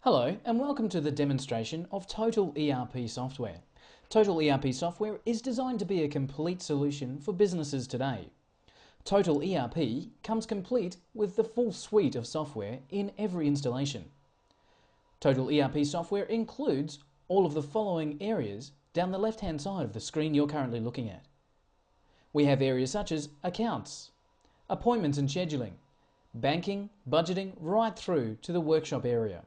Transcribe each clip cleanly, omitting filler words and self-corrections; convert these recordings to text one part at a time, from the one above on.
Hello and welcome to the demonstration of Total ERP software. Total ERP software is designed to be a complete solution for businesses today. Total ERP comes complete with the full suite of software in every installation. Total ERP software includes all of the following areas down the left-hand side of the screen you're currently looking at. We have areas such as accounts, appointments and scheduling, banking, budgeting, right through to the workshop area.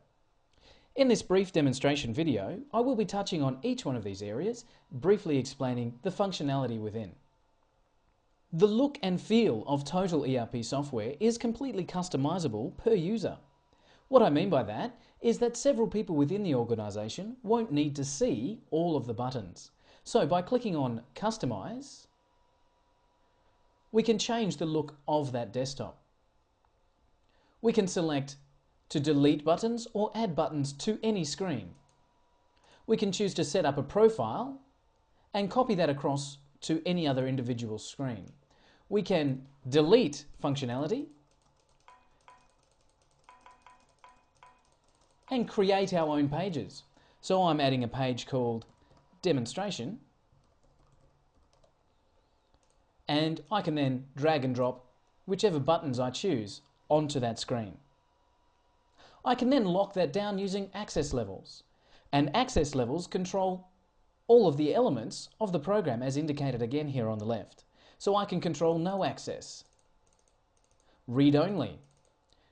In this brief demonstration video, I will be touching on each one of these areas, briefly explaining the functionality within. The look and feel of Total ERP software is completely customizable per user. What I mean by that is that several people within the organisation won't need to see all of the buttons. So by clicking on Customize, we can change the look of that desktop. We can select to delete buttons or add buttons to any screen. We can choose to set up a profile and copy that across to any other individual screen. We can delete functionality and create our own pages. So I'm adding a page called Demonstration, and I can then drag and drop whichever buttons I choose onto that screen. I can then lock that down using access levels, and access levels control all of the elements of the program as indicated again here on the left. So I can control no access, read only,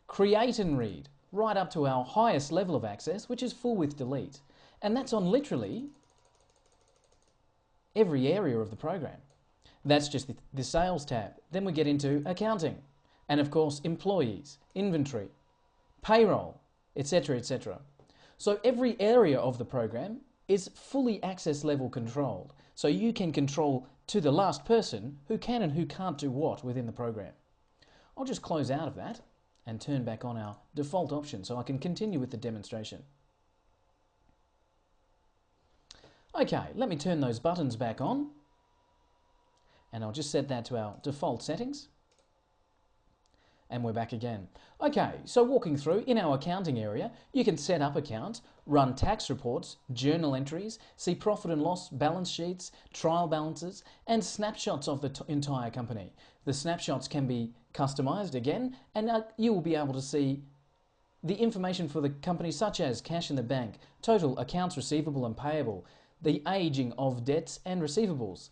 create and read, right up to our highest level of access, which is full with delete, and that's on literally every area of the program. That's just the sales tab. Then we get into accounting, and of course employees, inventory, payroll, etc., etc. So every area of the program is fully access level controlled. So you can control to the last person who can and who can't do what within the program. I'll just close out of that and turn back on our default option so I can continue with the demonstration. Okay, let me turn those buttons back on, and I'll just set that to our default settings. And we're back again. Okay, so walking through, in our accounting area, you can set up accounts, run tax reports, journal entries, see profit and loss balance sheets, trial balances, and snapshots of the entire company. The snapshots can be customized again, and you will be able to see the information for the company such as cash in the bank, total accounts receivable and payable, the aging of debts and receivables,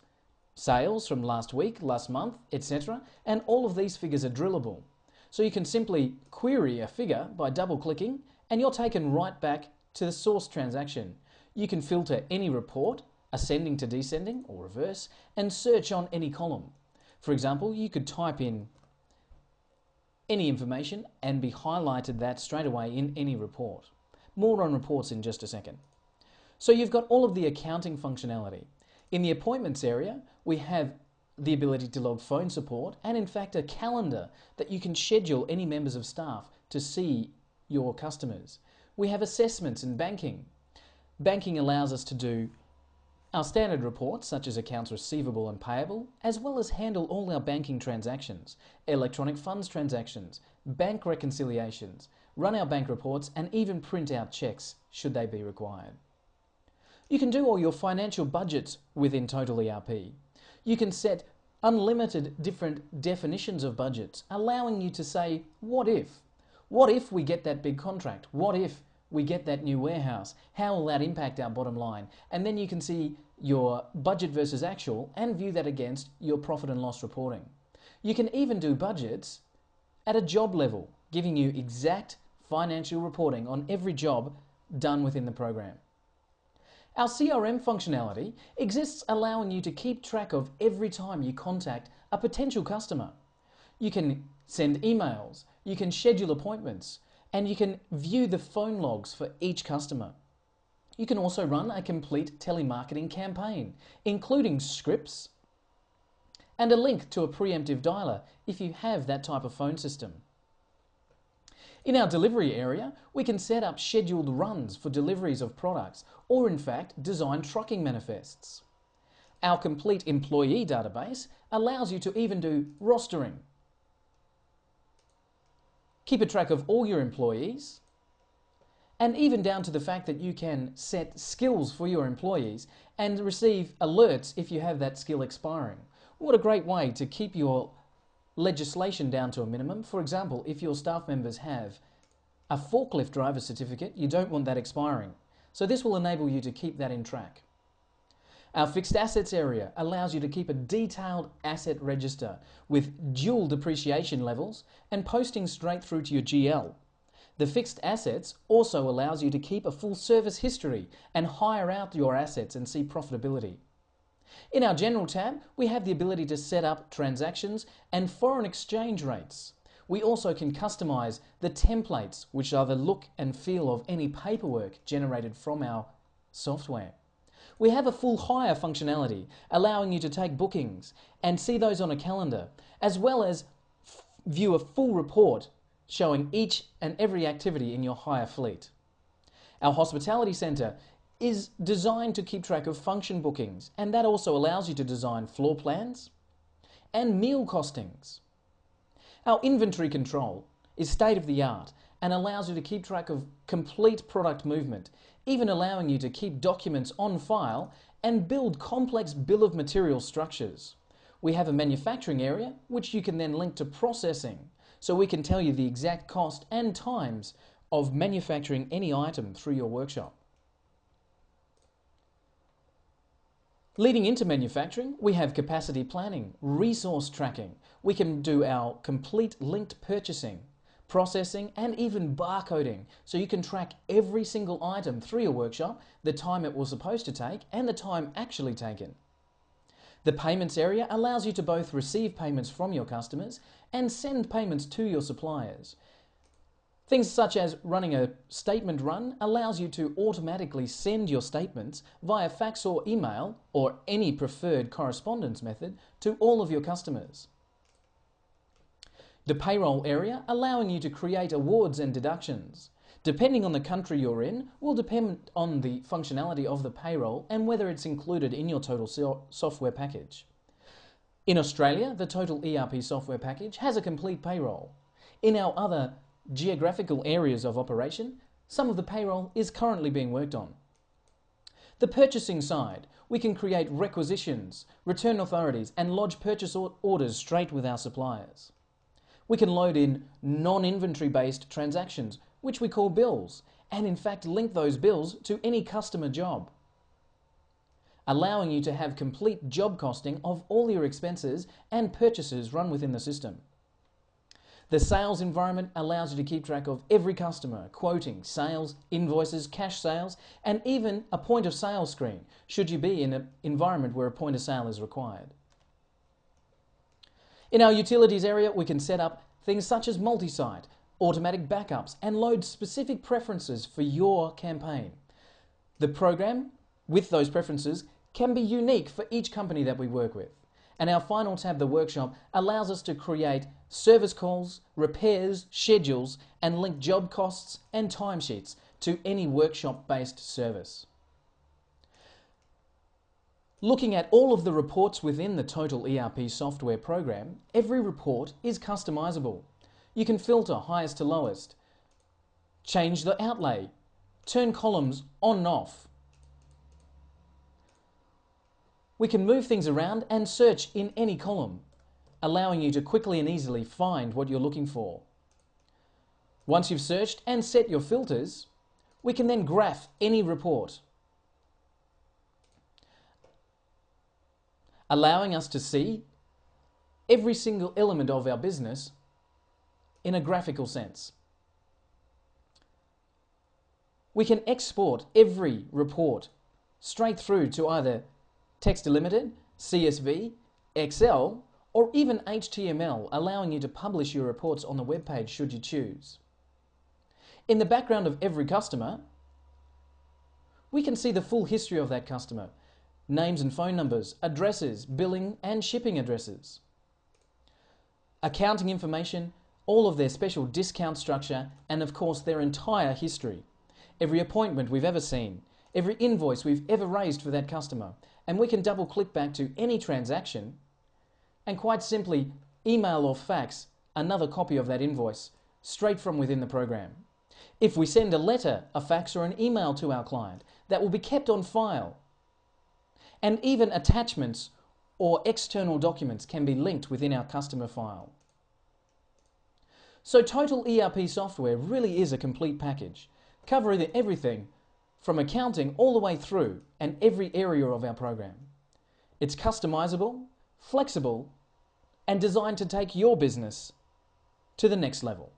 sales from last week, last month, etc. And all of these figures are drillable. So you can simply query a figure by double-clicking and you're taken right back to the source transaction. You can filter any report, ascending to descending or reverse, and search on any column. For example, you could type in any information and be highlighted that straight away in any report. More on reports in just a second. So you've got all of the accounting functionality. In the appointments area, we have the ability to log phone support and in fact a calendar that you can schedule any members of staff to see your customers. We have assessments and banking. Banking allows us to do our standard reports such as accounts receivable and payable, as well as handle all our banking transactions, electronic funds transactions, bank reconciliations, run our bank reports and even print out checks should they be required. You can do all your financial budgets within Total ERP. You can set unlimited different definitions of budgets, allowing you to say, what if? What if we get that big contract? What if we get that new warehouse? How will that impact our bottom line? And then you can see your budget versus actual and view that against your profit and loss reporting. You can even do budgets at a job level, giving you exact financial reporting on every job done within the program. Our CRM functionality exists, allowing you to keep track of every time you contact a potential customer. You can send emails, you can schedule appointments, and you can view the phone logs for each customer. You can also run a complete telemarketing campaign, including scripts and a link to a preemptive dialer if you have that type of phone system. In our delivery area, we can set up scheduled runs for deliveries of products or in fact design trucking manifests. Our complete employee database allows you to even do rostering. Keep a track of all your employees and even down to the fact that you can set skills for your employees and receive alerts if you have that skill expiring. What a great way to keep your legislation down to a minimum. For example, if your staff members have a forklift driver certificate, you don't want that expiring. So this will enable you to keep that in track. Our fixed assets area allows you to keep a detailed asset register with dual depreciation levels and posting straight through to your GL. The fixed assets also allows you to keep a full service history and hire out your assets and see profitability. In our General tab, we have the ability to set up transactions and foreign exchange rates. We also can customize the templates, which are the look and feel of any paperwork generated from our software. We have a full hire functionality, allowing you to take bookings and see those on a calendar, as well as view a full report showing each and every activity in your hire fleet. Our hospitality centre is designed to keep track of function bookings, and that also allows you to design floor plans and meal costings. Our inventory control is state-of-the-art and allows you to keep track of complete product movement, even allowing you to keep documents on file and build complex bill of materials structures. We have a manufacturing area which you can then link to processing, so we can tell you the exact cost and times of manufacturing any item through your workshop. Leading into manufacturing, we have capacity planning, resource tracking. We can do our complete linked purchasing, processing, and even barcoding, so you can track every single item through your workshop, the time it was supposed to take, and the time actually taken. The payments area allows you to both receive payments from your customers and send payments to your suppliers. Things such as running a statement run allows you to automatically send your statements via fax or email or any preferred correspondence method to all of your customers. The payroll area allowing you to create awards and deductions. Depending on the country you're in, will depend on the functionality of the payroll and whether it's included in your total software package. In Australia, the total ERP software package has a complete payroll. In our other geographical areas of operation, some of the payroll is currently being worked on. The purchasing side, we can create requisitions, return authorities, and lodge purchase orders straight with our suppliers. We can load in non-inventory based transactions, which we call bills, and in fact link those bills to any customer job, allowing you to have complete job costing of all your expenses and purchases run within the system. The sales environment allows you to keep track of every customer, quoting, sales, invoices, cash sales, and even a point of sale screen, should you be in an environment where a point of sale is required. In our utilities area, we can set up things such as multi-site, automatic backups, and load specific preferences for your campaign. The program with those preferences can be unique for each company that we work with. And our final tab, the workshop, allows us to create service calls, repairs, schedules, and link job costs and timesheets to any workshop-based service. Looking at all of the reports within the Total ERP software program, every report is customizable. You can filter highest to lowest, change the outlay, turn columns on and off. We can move things around and search in any column, allowing you to quickly and easily find what you're looking for. Once you've searched and set your filters, we can then graph any report, allowing us to see every single element of our business in a graphical sense. We can export every report straight through to either text delimited, CSV, Excel, or even HTML, allowing you to publish your reports on the web page should you choose. In the background of every customer, we can see the full history of that customer, names and phone numbers, addresses, billing and shipping addresses, accounting information, all of their special discount structure, and of course their entire history. Every appointment we've ever seen, every invoice we've ever raised for that customer, and we can double click back to any transaction and quite simply email or fax another copy of that invoice straight from within the program. If we send a letter, a fax or an email to our client, that will be kept on file. And even attachments or external documents can be linked within our customer file. So Total ERP software really is a complete package, covering everything from accounting all the way through and every area of our program. It's customizable, flexible, and designed to take your business to the next level.